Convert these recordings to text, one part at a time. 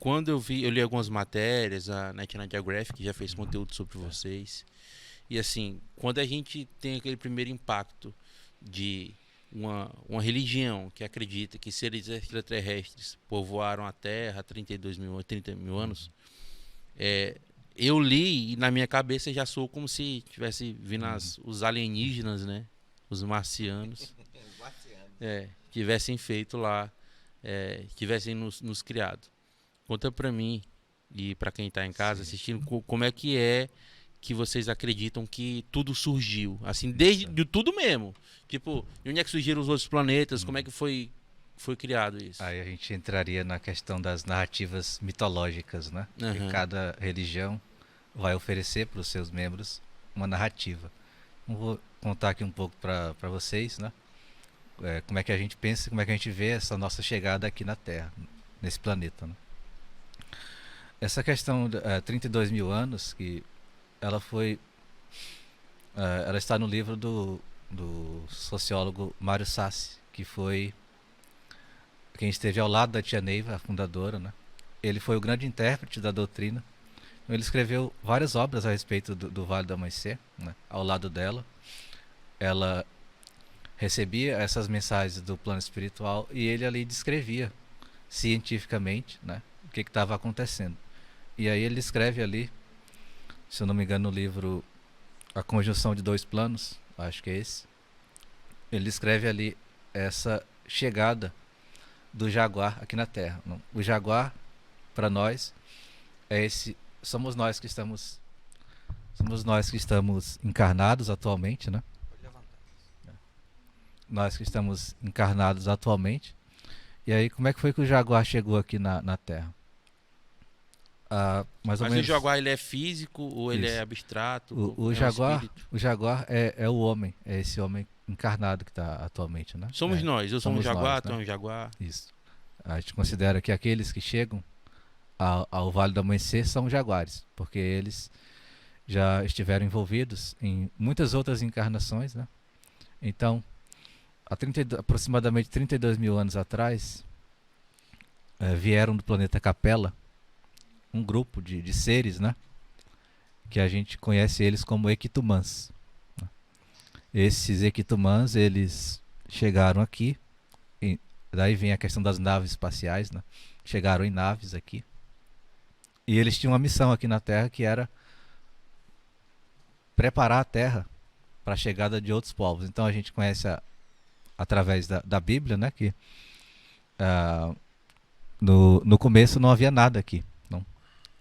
quando eu li algumas matérias, a National Geographic já fez conteúdo sobre vocês. E assim, quando a gente tem aquele primeiro impacto de uma religião que acredita que seres extraterrestres povoaram a Terra há 32 mil, 30 mil anos, é, eu li e na minha cabeça já soou como se tivesse vindo os alienígenas, né? Os marcianos, tivessem feito lá, tivessem nos criado. Conta pra mim e pra quem tá em casa Sim. assistindo, como é que vocês acreditam que tudo surgiu? Assim, desde de tudo mesmo. Tipo, de onde é que surgiram os outros planetas? Como é que foi criado isso? Aí a gente entraria na questão das narrativas mitológicas, né? Que Aham. cada religião vai oferecer para os seus membros uma narrativa. Eu vou contar aqui um pouco para vocês, né? Como é que a gente pensa, como é que a gente vê essa nossa chegada aqui na Terra, nesse planeta, né? Essa questão de 32 mil anos, que ela foi, ela está no livro do sociólogo Mário Sassi, que foi quem esteve ao lado da tia Neiva, a fundadora, né? Ele foi o grande intérprete da doutrina. Ele escreveu várias obras a respeito do Vale do Amanhecer, né? Ao lado dela. Ela recebia essas mensagens do plano espiritual e ele ali descrevia cientificamente, né, o que estava acontecendo. E aí ele escreve ali, se eu não me engano, no livro A Conjunção de Dois Planos, acho que é esse. Ele escreve ali essa chegada do jaguar aqui na Terra. O jaguar, para nós, é esse. Somos nós que estamos encarnados atualmente, né? Nós que estamos encarnados atualmente. E aí, como é que foi que o jaguar chegou aqui na Terra? Mais ou Mas o menos Jaguar ele é físico ou ele é isso. abstrato? O É um jaguar, espírito? o jaguar é o homem, é esse homem encarnado que está atualmente, né? Somos nós. Eu sou um Somos nós, Jaguar, tu é né? um Jaguar. Isso. A gente considera que aqueles que chegam ao Vale do Amanhecer são jaguares, porque eles já estiveram envolvidos em muitas outras encarnações, né? Então, há aproximadamente 32 mil anos atrás, vieram do planeta Capella um grupo de seres, né? Que a gente conhece eles como Equitumãs. Esses Equitumãs, eles chegaram aqui, e daí vem a questão das naves espaciais, né? Chegaram em naves aqui. E eles tinham uma missão aqui na Terra que era preparar a Terra para a chegada de outros povos. Então a gente conhece através da Bíblia, né? Que ah, no começo não havia nada aqui. Não.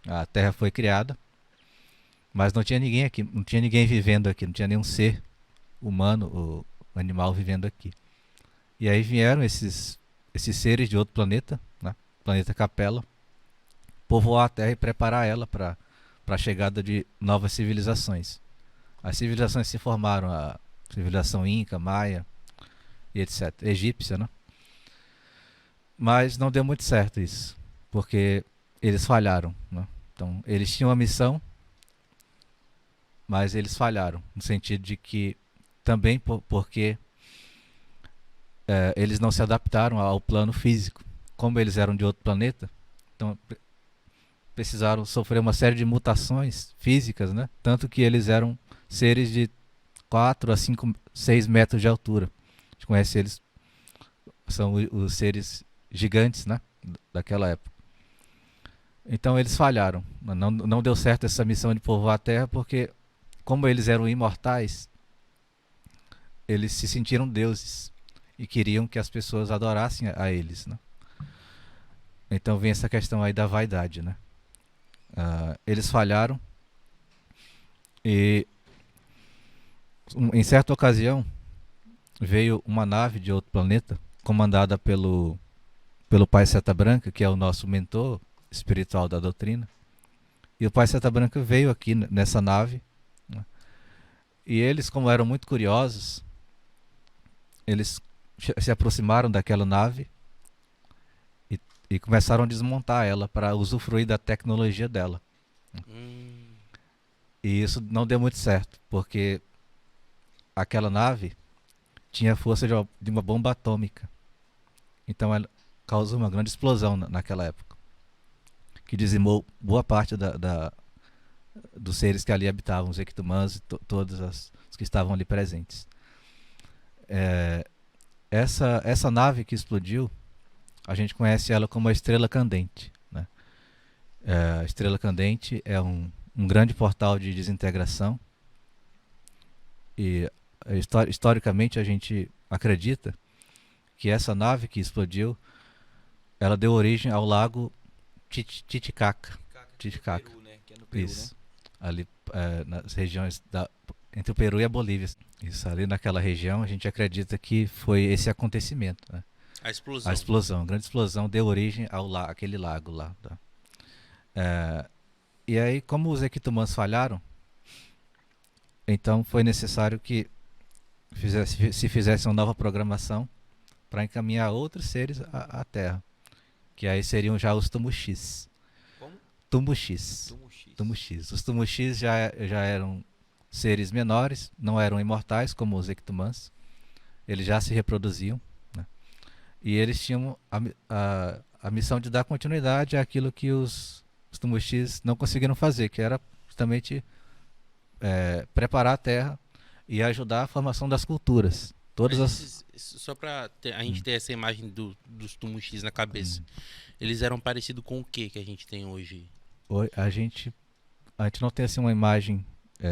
A Terra foi criada, mas não tinha ninguém aqui, não tinha ninguém vivendo aqui, não tinha nenhum ser humano ou animal vivendo aqui. E aí vieram esses seres de outro planeta, né? Planeta Capella, povoar a Terra e preparar ela para a chegada de novas civilizações. As civilizações se formaram, a civilização Inca, Maia e etc. Egípcia, né? Mas não deu muito certo isso, porque eles falharam, né? Então, eles tinham uma missão, mas eles falharam, no sentido de que também porque eles não se adaptaram ao plano físico. Como eles eram de outro planeta, então precisaram sofrer uma série de mutações físicas, né? Tanto que eles eram seres de 4 a 5, 6 metros de altura. A gente conhece eles, são os seres gigantes, né? Daquela época. Então eles falharam. Não deu certo essa missão de povoar a Terra porque, como eles eram imortais, eles se sentiram deuses e queriam que as pessoas adorassem a eles, né? Então vem essa questão aí da vaidade, né? Eles falharam e em certa ocasião veio uma nave de outro planeta comandada pelo Pai Seta Branca, que é o nosso mentor espiritual da doutrina. E o Pai Seta Branca veio aqui nessa nave, né? E eles, como eram muito curiosos, eles se aproximaram daquela nave e começaram a desmontar ela para usufruir da tecnologia dela. Hum, E isso não deu muito certo, porque aquela nave tinha a força de uma bomba atômica. Então ela causou uma grande explosão naquela época. que dizimou boa parte dos seres que ali habitavam, os Equitumãs e todos os que estavam ali presentes. Essa nave que explodiu, a gente conhece ela como a Estrela Candente, né? A Estrela Candente é um grande portal de desintegração e historicamente a gente acredita que essa nave que explodiu, ela deu origem ao lago Titicaca. Titicaca. Peru, né? Que é no Peru, Isso. Ali nas regiões entre o Peru e a Bolívia. Isso, ali naquela região a gente acredita que foi esse acontecimento, né? A explosão. A explosão, a grande explosão deu origem àquele lago lá. Tá? E aí, como os Equitumãs falharam, então foi necessário que se fizesse uma nova programação para encaminhar outros seres à Terra, que aí seriam já os Tumuxis. Como? Tumuxis. Tumuxis. Os Tumuxis já eram seres menores, não eram imortais como os Equitumãs. Eles já se reproduziam, né? E eles tinham a missão de dar continuidade àquilo que os Tumuxis não conseguiram fazer, que era justamente preparar a Terra e ajudar a formação das culturas. Só para a gente ter essa imagem dos Tumuxis na cabeça, eles eram parecidos com o que a gente tem hoje? A gente não tem assim uma imagem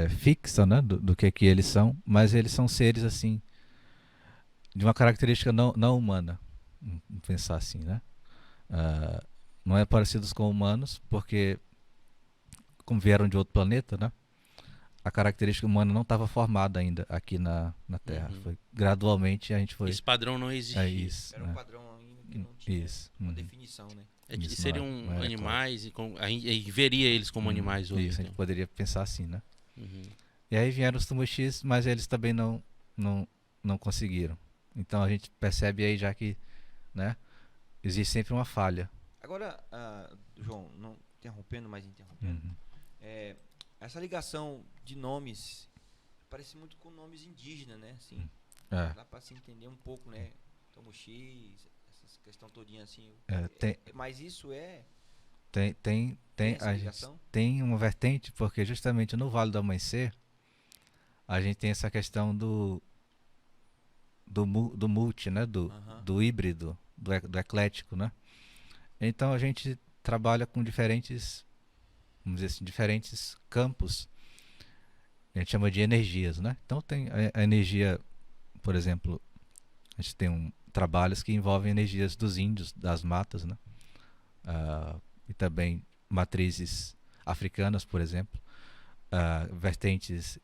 fixa, né, do que eles são, mas eles são seres assim de uma característica não humana, vamos pensar assim, né? Não é parecidos com humanos, porque como vieram de outro planeta, né? A característica humana não estava formada ainda aqui na Terra. Foi, gradualmente a gente foi. Esse padrão não existia. Isso, Era um padrão ainda que não tinha uma definição, né? Seriam animais, claro. A gente veria eles como animais hoje. Isso, então. A gente poderia pensar assim, né? Uhum. E aí vieram os Tumuxis, mas eles também não conseguiram. Então a gente percebe aí já que, né, existe sempre uma falha. Agora, João, não interrompendo, mas interrompendo, essa ligação de nomes parece muito com nomes indígenas, né? Assim, dá para se entender um pouco, né? Tumuxis, essa questão todinha assim. Mas isso tem essa ligação? Tem uma vertente, porque justamente no Vale do Amanhecer a gente tem essa questão do multi, né? Do híbrido, do eclético, né? Então a gente trabalha com diferentes, vamos dizer assim, diferentes campos. A gente chama de energias, né? Então tem a energia, por exemplo, a gente tem trabalhos que envolvem energias dos índios, das matas, né? E também matrizes africanas, por exemplo, vertentes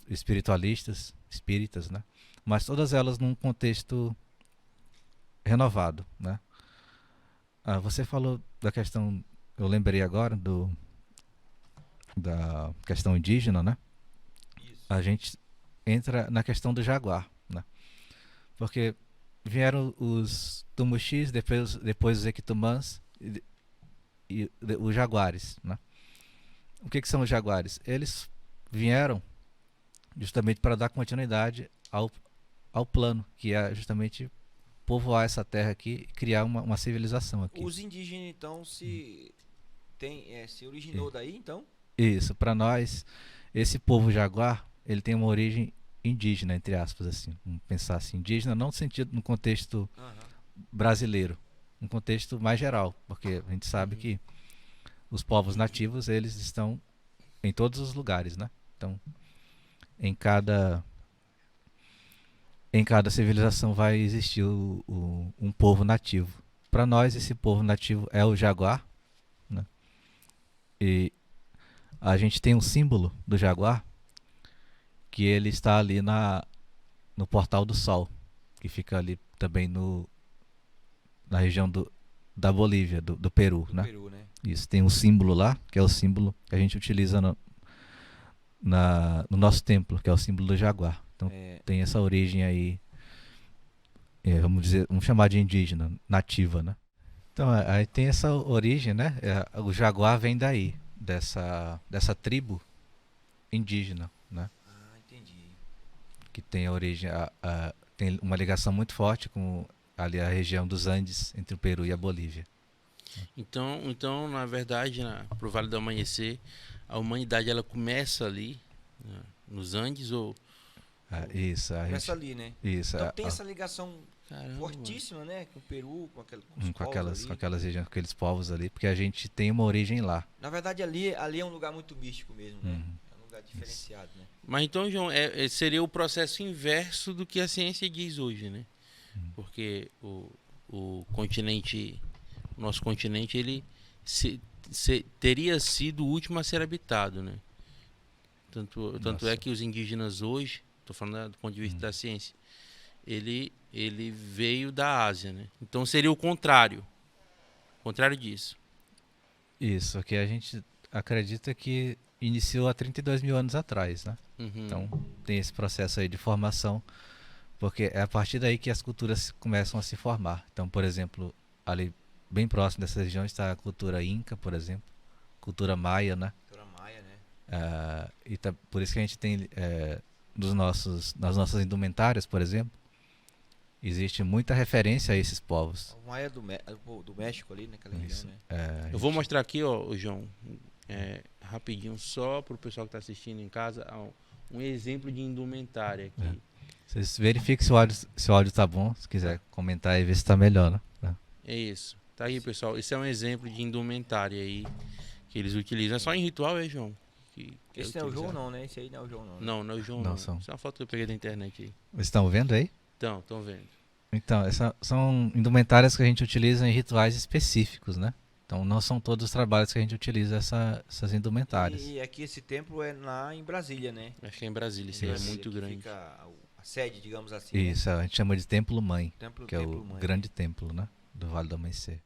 espiritualistas, espíritas, né? Mas todas elas num contexto renovado, né? Você falou da questão, eu lembrei agora da questão indígena, né? Isso. A gente entra na questão do jaguar, né? Porque vieram os Tumuxis, depois os Equitumãs e os jaguares, né? O que são os jaguares? Eles vieram justamente para dar continuidade ao plano, que é justamente povoar essa terra aqui e criar uma civilização aqui. Os indígenas, então, se originou daí, então? Isso, para nós, esse povo jaguar, ele tem uma origem indígena, entre aspas, assim. Vamos pensar assim, indígena não no sentido, no contexto brasileiro, no contexto mais geral, porque a gente sabe que os povos nativos, eles estão em todos os lugares, né? Então, em cada civilização vai existir um povo nativo. Para nós, esse povo nativo é o jaguar, né? E a gente tem um símbolo do jaguar, que ele está ali no Portal do Sol, que fica ali também na região da Bolívia, do Peru, né? Peru, né? Isso, tem um símbolo lá, que é o símbolo que a gente utiliza no nosso templo, que é o símbolo do jaguar. Então tem essa origem aí, vamos chamar de indígena, nativa, né? Então aí tem essa origem, né? O jaguar vem daí, dessa tribo indígena, né? Entendi. Que tem a origem, tem uma ligação muito forte com ali a região dos Andes, entre o Peru e a Bolívia. Então, na verdade, pro Vale do Amanhecer, a humanidade ela começa ali, né, nos Andes ou isso, começa ali, né? Isso, então tem essa ligação caramba, fortíssima, né, com o Peru, com aquelas regiões, com aqueles povos ali, porque a gente tem uma origem lá. Na verdade, ali é um lugar muito místico mesmo, né? É um lugar diferenciado, né? Mas então, João, seria o processo inverso do que a ciência diz hoje, né? Porque o nosso continente, ele teria sido o último a ser habitado, né? Tanto é que os indígenas hoje, estou falando do ponto de vista da ciência, ele veio da Ásia, né? Então seria o contrário disso. Isso, que a gente acredita que iniciou há 32 mil anos atrás, né? Então tem esse processo aí de formação, porque é a partir daí que as culturas começam a se formar. Então, por exemplo, ali bem próximo dessa região está a cultura Inca, por exemplo, cultura Maia, né? Cultura Maia, né? Por isso que a gente tem nas nossas indumentárias, por exemplo, existe muita referência a esses povos. O Maia do México ali, naquela região, né? Eu vou mostrar aqui, ó, João, rapidinho, só para o pessoal que está assistindo em casa, um exemplo de indumentária aqui. Vocês verifiquem se o áudio tá bom, se quiser comentar e ver se está melhor, né? É isso. Tá aí, pessoal. Esse é um exemplo de indumentária aí que eles utilizam. É só em ritual, João? Esse não é o João, não, né? Esse aí não é o João, não. Né? Não é o João, não. Isso é uma foto que eu peguei da internet aí. Vocês estão vendo aí? Estão vendo. Então, essas são indumentárias que a gente utiliza em rituais específicos, né? Então, não são todos os trabalhos que a gente utiliza essas indumentárias. E aqui esse templo é lá em Brasília, né? Acho que é em Brasília, isso aí é muito grande. Fica a sede, digamos assim. Isso, né? A gente chama de Templo Mãe, que é o Mãe, grande templo, né? Do Vale do Amanhecer.